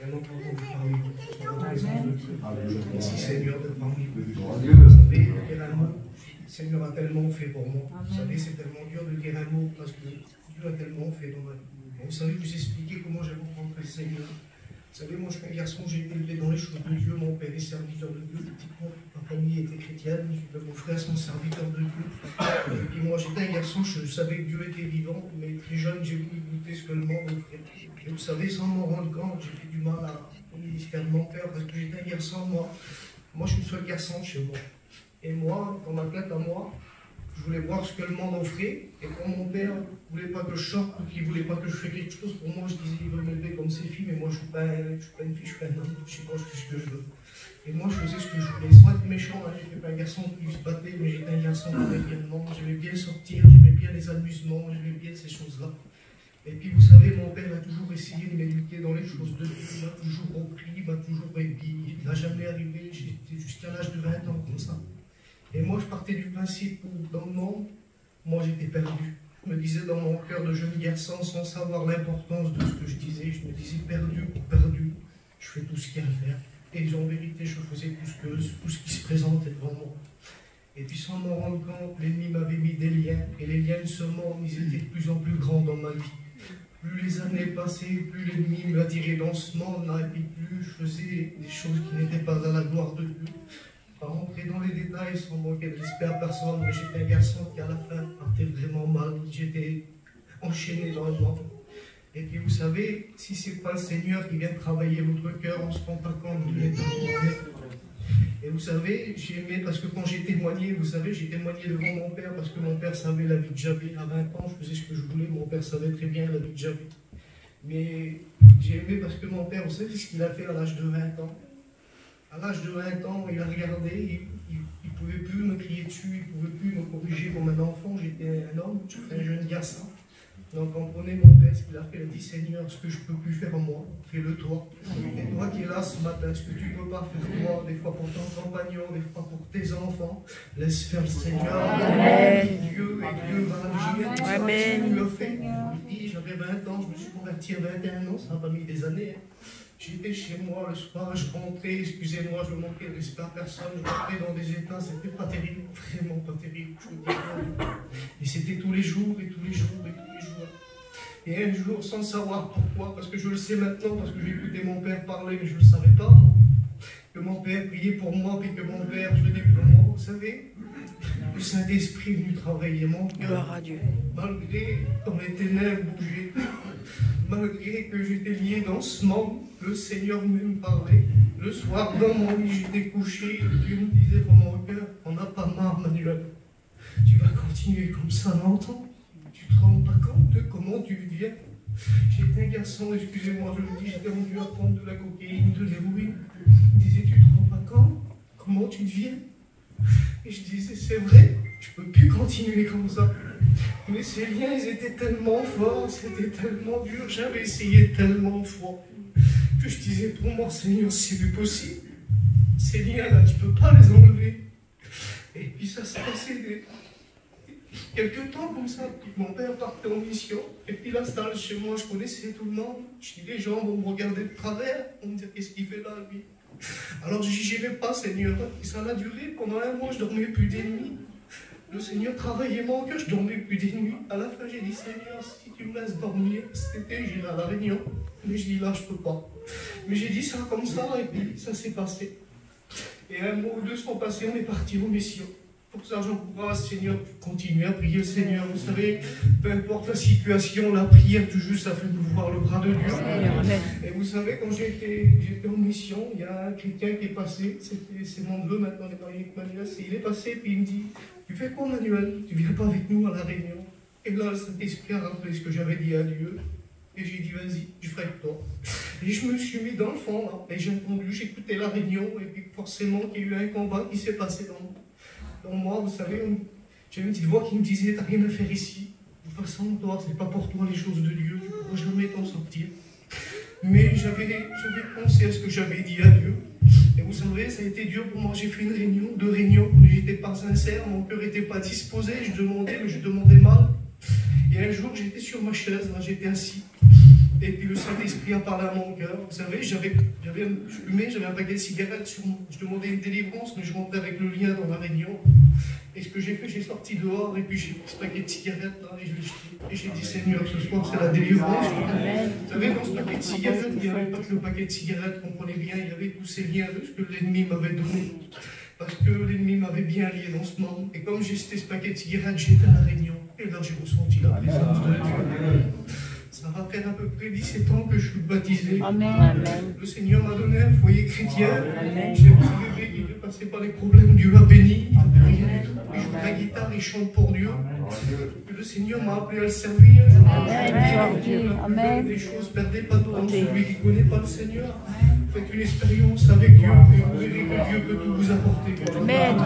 vraiment content de parler en présence de Dieu. Merci Seigneur de parmi vous. Vous savez, de dire un mot, le Seigneur a tellement fait pour moi. Vous savez, c'est tellement dur de dire un mot parce que Dieu a tellement fait dans ma vie. Vous savez, vous expliquer comment j'ai rencontré le Seigneur. Vous savez, moi je suis un garçon, j'ai été élevé dans les choses de Dieu, mon père est serviteur de Dieu, ma famille était chrétienne, mon frère sont serviteurs de Dieu. Et puis moi j'étais un garçon, je savais que Dieu était vivant, mais très jeune j'ai voulu goûter ce que le monde offrait. Et vous savez, sans m'en rendre compte, j'ai fait du mal au ministère de mon père parce que j'étais un garçon, moi je suis le seul garçon chez moi. Et moi, dans ma tête à moi, je voulais voir ce que le monde offrait, et quand mon père ne voulait pas que je sorte, ou qu'il ne voulait pas que je fasse quelque chose, pour moi je disais il veut m'élever comme ses filles, mais moi je ne suis pas une fille, je suis pas un homme, je sais pas, je fais ce que je veux. Et moi je faisais ce que je voulais, sans être méchant, hein, j'étais pas un garçon qui se battait, mais j'étais un garçon qui aimait bien le monde, j'aimais bien sortir, j'aimais bien les amusements, j'aimais bien ces choses-là. Et puis vous savez, mon père a toujours essayé de m'éduquer dans les choses de Dieu, il m'a toujours repris, il m'a toujours aidé, il n'a jamais arrivé, j'étais jusqu'à l'âge de 20 ans comme ça. Et moi, je partais du principe où, dans le monde, moi, j'étais perdu. Je me disais dans mon cœur de jeune garçon, sans savoir l'importance de ce que je disais, je me disais perdu, perdu, je fais tout ce qu'il y a à faire. Et en vérité, je faisais tout ce qui se présentait devant moi. Et puis, sans m'en rendre compte, l'ennemi m'avait mis des liens. Et les liens de ce monde, ils étaient de plus en plus grands dans ma vie. Plus les années passaient, plus l'ennemi m'attirait dans ce monde, et puis plus je faisais des choses qui n'étaient pas à la gloire de Dieu. Pas rentrer dans les détails sans manquer de respect à personne, mais j'étais un garçon qui à la fin partait vraiment mal, j'étais enchaîné dans le monde. Et puis vous savez, si ce n'est pas le Seigneur qui vient travailler votre cœur, on ne se rend pas compte de l'état où on est. Et vous savez, j'ai aimé parce que quand j'ai témoigné, vous savez, j'ai témoigné devant mon père parce que mon père savait la vie de Javé. À 20 ans, je faisais ce que je voulais, mon père savait très bien la vie de Javé. Mais j'ai aimé parce que mon père, vous savez ce qu'il a fait à l'âge de 20 ans? À l'âge de 20 ans, il a regardé, il ne pouvait plus me crier dessus, il ne pouvait plus me corriger comme un enfant, j'étais un homme, j'étais un jeune garçon. Donc comprenez mon père ce qu'il a fait, il a dit Seigneur, ce que je ne peux plus faire moi, fais-le toi. Et toi qui es là ce matin, ce que tu ne peux pas faire moi, des fois pour ton compagnon, des fois pour tes enfants, laisse faire le Seigneur. Amen. Dieu va agir. Amen. Il l'a fait. J'avais 20 ans, je me suis converti à 21 ans, ça n'a pas mis des années. J'étais chez moi le soir, je rentrais, excusez-moi, je manquais de respect à personne, je rentrais dans des états, c'était pas terrible, vraiment pas terrible, je vous dis pas. Et c'était tous les jours, et tous les jours, et tous les jours. Et un jour, sans savoir pourquoi, parce que je le sais maintenant, parce que j'ai écouté mon père parler, mais je ne le savais pas, moi, que mon père priait pour moi, puis que mon père jeûnait pour moi, vous savez, le Saint-Esprit est venu travailler mon cœur. Gloire à Dieu. Malgré dans les ténèbres où j'étais, malgré que j'étais lié dans ce monde, le Seigneur venait me parler. Le soir, dans mon lit, j'étais couché, Dieu me disait pour mon cœur, on n'a pas marre, Manuel. Tu vas continuer comme ça longtemps. Tu te rends pas compte de comment tu deviens. J'étais un garçon, excusez-moi, je le dis, j'étais rendu à prendre de la cocaïne, de l'héroïne. Il me disait, tu te rends pas compte comment tu deviens. Et je disais, c'est vrai, je ne peux plus continuer comme ça. Mais ces liens, ils étaient tellement forts, c'était tellement dur, j'avais essayé tellement de fois, que je disais pour moi, Seigneur, c'est plus possible. Ces liens-là, tu ne peux pas les enlever. Et puis ça s'est passé quelques temps comme ça. Puis mon père partait en mission, et puis là, chez moi, je connaissais tout le monde. Je dis, les gens vont me regarder de travers, vont me dire, qu'est-ce qu'il fait là, lui? Alors je n'y vais pas, Seigneur. Et ça a duré pendant un mois, je ne dormais plus des nuits. Le Seigneur travaillait mon cœur, je ne dormais plus des nuits. À la fin, j'ai dit, Seigneur, si tu me laisses dormir, cet été, j'irai à la Réunion. Mais je dis, là, je ne peux pas. Mais j'ai dit ça comme ça, et puis ça s'est passé. Et un mois ou deux sont passés, on est parti aux missions. Pour ça, j'encourage, Seigneur, continuer à prier le Seigneur. Vous savez, peu importe la situation, la prière du juste, ça fait nous voir le bras de Dieu. Et vous savez, quand j'étais en mission, il y a un chrétien qui est passé, c'est mon neveu maintenant, on est marié avec Manuel, il est passé, puis il me dit, tu fais quoi, Manuel? Tu viens pas avec nous à la Réunion? Et là, le Saint-Esprit a rappelé ce que j'avais dit à Dieu. Et j'ai dit, vas-y, je ferai que toi. Et je me suis mis dans le fond, là, et j'ai entendu, j'écoutais la Réunion, et puis forcément, il y a eu un combat qui s'est passé dans moi, vous savez, j'avais une petite voix qui me disait, t'as rien à faire ici. De toute façon, toi, c'est pas pour toi les choses de Dieu, tu ne pourras jamais t'en sortir. Mais j'avais pensé à ce que j'avais dit à Dieu. Et vous savez, ça a été dur pour moi. J'ai fait une réunion, 2 réunions, mais j'étais pas sincère, mon cœur n'était pas disposé, je demandais, mais je demandais mal. Et un jour, j'étais sur ma chaise, là, j'étais assis. Et puis le Saint-Esprit a parlé à mon cœur. Vous savez, j'avais un paquet de cigarettes sur moi. Je demandais une délivrance, mais je rentrais avec le lien dans la réunion. Et ce que j'ai fait, j'ai sorti dehors, et puis j'ai pris ce paquet de cigarettes là, et je l'ai jeté. Et j'ai dit, Seigneur, ce soir, c'est la délivrance. Vous savez, dans ce paquet de cigarettes, il n'y avait pas que le paquet de cigarettes, comprenez bien, il y avait tous ces liens de ce que l'ennemi m'avait donné. Parce que l'ennemi m'avait bien lié dans ce monde. Et comme j'ai jeté ce paquet de cigarettes, j'étais à la réunion. Et là, j'ai ressenti la présence de Dieu. Ça va faire à peu près 17 ans que je suis baptisé. Amen. Le Seigneur m'a donné un foyer chrétien. J'ai un petit bébé qui ne passait pas les problèmes. Dieu l'a béni. Il n'a plus rien du tout. Il joue de la guitare, il chante pour Dieu. Et le Seigneur m'a appelé à le servir. Amen. Des choses, perdez pas de temps. Celui qui ne connaît pas le Seigneur, faites une expérience avec Dieu et vous verrez que Dieu peut tout vous apporter. Amen.